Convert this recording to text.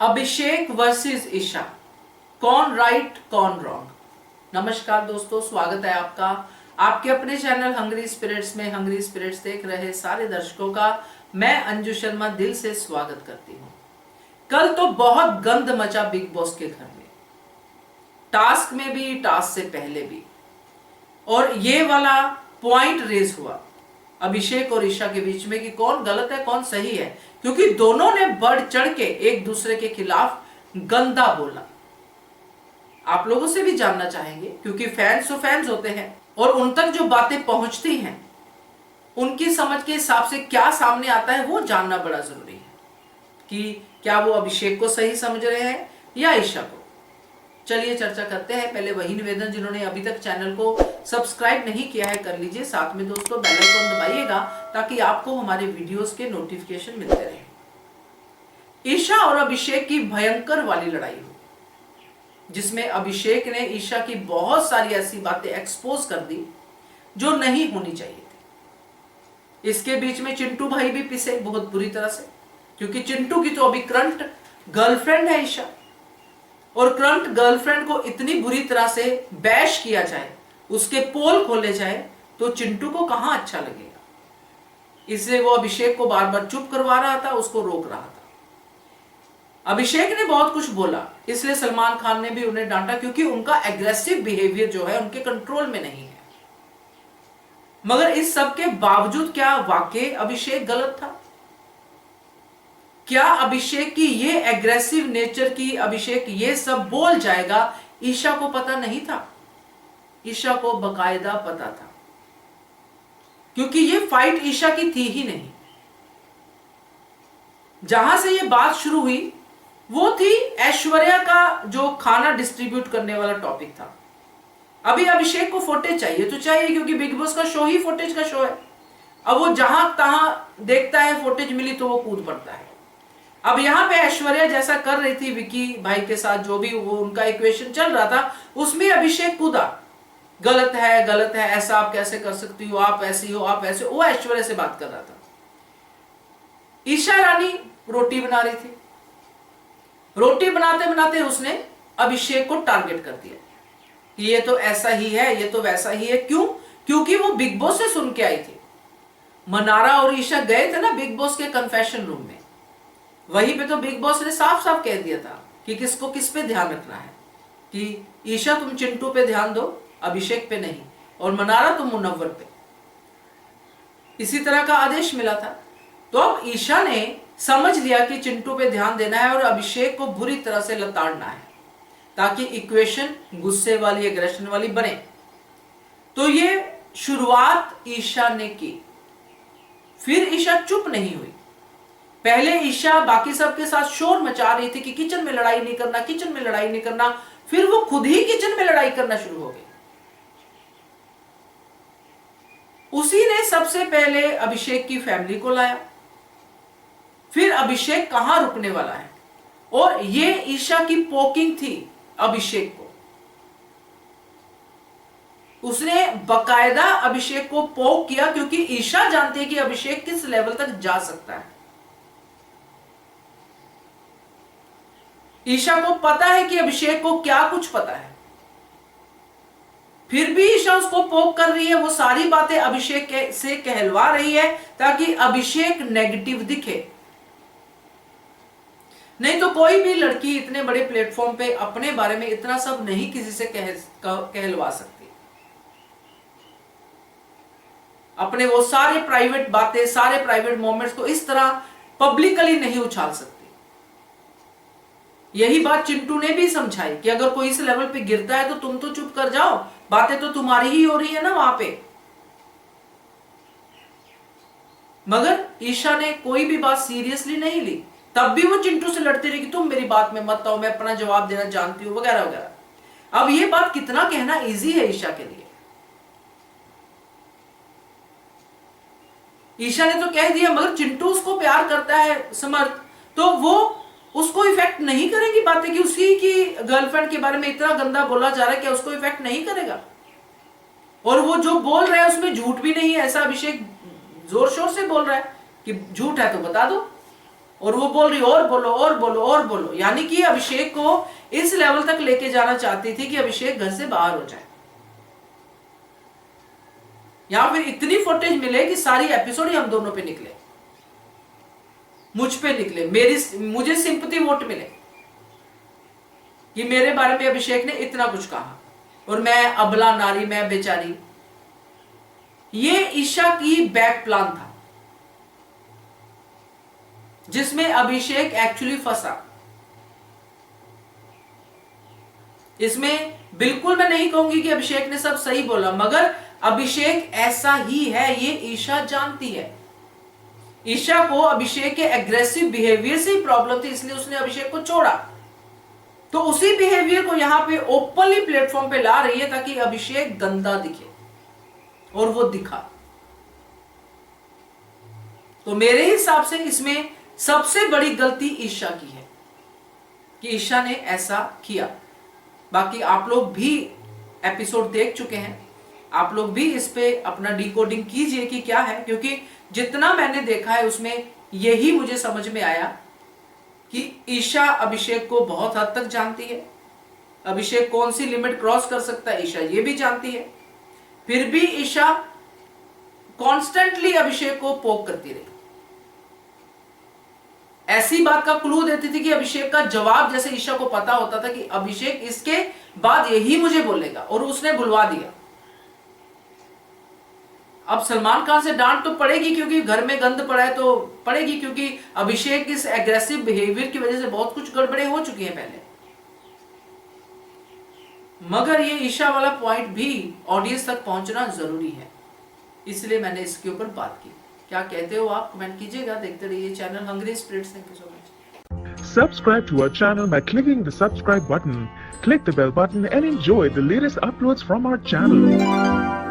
अभिषेक versus Isha, कौन right कौन wrong. नमस्कार दोस्तों, स्वागत है आपका आपके अपने चैनल हंग्री स्पिरिट्स में। हंग्री स्पिरिट्स देख रहे सारे दर्शकों का मैं अंजू शर्मा दिल से स्वागत करती हूँ। कल तो बहुत गंद मचा बिग बॉस के घर में, टास्क में भी, टास्क से पहले भी, और ये वाला पॉइंट रेज हुआ अभिषेक और ईशा के बीच में कि कौन गलत है कौन सही है, क्योंकि दोनों ने बढ़ चढ़ के एक दूसरे के खिलाफ गंदा बोला। आप लोगों से भी जानना चाहेंगे, क्योंकि फैंस तो फैंस होते हैं और उन तक जो बातें पहुंचती हैं उनकी समझ के हिसाब से क्या सामने आता है वो जानना बड़ा जरूरी है कि क्या वो अभिषेक को सही समझ रहे हैं या ईशा को। चलिए चर्चा करते हैं। पहले वही निवेदन, जिन्होंने अभी तक चैनल को सब्सक्राइब नहीं किया है कर लीजिए, साथ में दोस्तों बेल आइकन दबाइएगा ताकि आपको हमारे वीडियोस के नोटिफिकेशन मिलते रहे। ईशा और अभिषेक की भयंकर वाली लड़ाई हुई, जिसमें अभिषेक ने ईशा की बहुत सारी ऐसी बातें एक्सपोज कर दी जो नहीं होनी चाहिए थी। इसके बीच में चिंटू भाई भी पिसे बहुत बुरी तरह से, क्योंकि चिंटू की तो अभी करंट गर्लफ्रेंड है ईशा, और करंट गर्लफ्रेंड को इतनी बुरी तरह से बैश किया जाए, उसके पोल खोले जाए, तो चिंटू को कहां अच्छा लगेगा। इसलिए वो अभिषेक को बार बार चुप करवा रहा था, उसको रोक रहा था। अभिषेक ने बहुत कुछ बोला, इसलिए सलमान खान ने भी उन्हें डांटा, क्योंकि उनका एग्रेसिव बिहेवियर जो है उनके कंट्रोल में नहीं है। मगर इस सब के बावजूद क्या वाकई अभिषेक गलत था? क्या अभिषेक की ये एग्रेसिव नेचर की, अभिषेक ये सब बोल जाएगा, ईशा को पता नहीं था? ईशा को बकायदा पता था, क्योंकि ये फाइट ईशा की थी ही नहीं। जहां से ये बात शुरू हुई वो थी ऐश्वर्या का जो खाना डिस्ट्रीब्यूट करने वाला टॉपिक था। अभी अभिषेक को फुटेज चाहिए तो चाहिए, क्योंकि बिग बॉस का शो ही फुटेज का शो है। अब वो जहां तहां देखता है फुटेज मिली तो वो कूद पड़ता है। अब यहां पे ऐश्वर्या जैसा कर रही थी विकी भाई के साथ, जो भी वो उनका इक्वेशन चल रहा था, उसमें अभिषेक कूदा, गलत है, ऐसा आप कैसे कर सकती हो, आप ऐसी हो, आप ऐसे। वो ऐश्वर्या से बात कर रहा था। ईशा रानी रोटी बना रही थी, रोटी बनाते बनाते उसने अभिषेक को टारगेट कर दिया कि ये तो ऐसा ही है, ये तो वैसा ही है। क्यों? क्योंकि वो बिग बॉस से सुन के आई थी। मनारा और ईशा गए थे ना बिग बॉस के कन्फेशन रूम में, वहीं पे तो बिग बॉस ने साफ साफ कह दिया था कि किसको किस पे ध्यान रखना है, कि ईशा तुम चिंटू पे ध्यान दो, अभिषेक पे नहीं, और मनारा तुम मुनव्वर पे। इसी तरह का आदेश मिला था। तो अब ईशा ने समझ लिया कि चिंटू पे ध्यान देना है और अभिषेक को बुरी तरह से लताड़ना है, ताकि इक्वेशन गुस्से वाली, एग्रेशन वाली बने। तो ये शुरुआत ईशा ने की। फिर ईशा चुप नहीं हुई। पहले ईशा बाकी सबके साथ शोर मचा रही थी कि किचन में लड़ाई नहीं करना, किचन में लड़ाई नहीं करना। फिर वो खुद ही किचन में लड़ाई करना शुरू हो गई। उसी ने सबसे पहले अभिषेक की फैमिली को लाया। फिर अभिषेक कहां रुकने वाला है, और ये ईशा की पोकिंग थी अभिषेक को। उसने बकायदा अभिषेक को पोक किया, क्योंकि ईशा जानती है कि अभिषेक किस लेवल तक जा सकता है। ईशा को पता है कि अभिषेक को क्या कुछ पता है, फिर भी ईशा उसको पोक कर रही है। वो सारी बातें अभिषेक से कहलवा रही है ताकि अभिषेक नेगेटिव दिखे। नहीं तो कोई भी लड़की इतने बड़े प्लेटफॉर्म पे अपने बारे में इतना सब नहीं किसी से कहलवा सकती। अपने वो सारे प्राइवेट बातें, सारे प्राइवेट मोमेंट्स को इस तरह पब्लिकली नहीं उछाल सकती। यही बात चिंटू ने भी समझाई कि अगर कोई इस लेवल पे गिरता है तो तुम तो चुप कर जाओ, बातें तो तुम्हारी ही हो रही है ना वहां पे। मगर ईशा ने कोई भी बात सीरियसली नहीं ली। तब भी वो चिंटू से लड़ती रही कि तुम मेरी बात में मत आओ, मैं अपना जवाब देना जानती हूं, वगैरह वगैरह। अब ये बात कितना कहना इजी है ईशा के लिए। ईशा ने तो कह दिया, मगर चिंटू उसको प्यार करता है समर्थ, तो वो उसको इफेक्ट नहीं करेगी बातें कि उसी की गर्लफ्रेंड के बारे में इतना गंदा बोला जा रहा है, क्या उसको इफेक्ट नहीं करेगा? और वो जो बोल रहा है उसमें झूठ भी नहीं है, ऐसा अभिषेक जोर शोर से बोल रहा है कि झूठ है तो बता दो। और वो बोल रही और बोलो और बोलो और बोलो, यानी कि अभिषेक को इस लेवल तक लेके जाना चाहती थी कि अभिषेक घर से बाहर हो जाए, या फिर इतनी फुटेज मिले कि सारी एपिसोड ही हम दोनों पे निकले, मुझ पे निकले, मुझे सिंपैथी वोट मिले कि मेरे बारे में अभिषेक ने इतना कुछ कहा और मैं अबला नारी, मैं बेचारी। ये ईशा की बैक प्लान था जिसमें अभिषेक एक्चुअली फंसा। इसमें बिल्कुल मैं नहीं कहूंगी कि अभिषेक ने सब सही बोला, मगर अभिषेक ऐसा ही है, ये ईशा जानती है। ईशा को अभिषेक के एग्रेसिव बिहेवियर से ही प्रॉब्लम थी, इसलिए उसने अभिषेक को छोड़ा। तो उसी बिहेवियर को यहां पे ओपनली प्लेटफॉर्म पे ला रही है ताकि अभिषेक गंदा दिखे, और वो दिखा। तो मेरे हिसाब से इसमें सबसे बड़ी गलती ईशा की है कि ईशा ने ऐसा किया। बाकी आप लोग भी एपिसोड देख चुके हैं, आप लोग भी इस पे अपना डिकोडिंग कीजिए कि क्या है, क्योंकि जितना मैंने देखा है उसमें यही मुझे समझ में आया कि ईशा अभिषेक को बहुत हद तक जानती है। अभिषेक कौन सी लिमिट क्रॉस कर सकता है ईशा ये भी जानती है, फिर भी ईशा कॉन्स्टेंटली अभिषेक को पोक करती रही। ऐसी बात का क्लू देती थी कि अभिषेक का जवाब जैसे ईशा को पता होता था कि अभिषेक इसके बाद यही मुझे बोलेगा, और उसने बुलवा दिया। अब सलमान खान से डांट तो पड़ेगी क्योंकि घर में गंद पड़ा है, तो पड़ेगी क्योंकि अभिषेक इस एग्रेसिव बिहेवियर की वजह से बहुत कुछ गड़बड़े हो चुकी हैं पहले। मगर ये ईशा वाला पॉइंट भी ऑडियंस तक पहुंचना जरूरी है, इसलिए मैंने इसके ऊपर बात की। क्या कहते हो आप, कमेंट कीजिएगा। देखते रहिए channel hungry spirits. Thank you so much. Subscribe to our channel by clicking the subscribe button. Click the bell button and enjoy the latest uploads from our channel.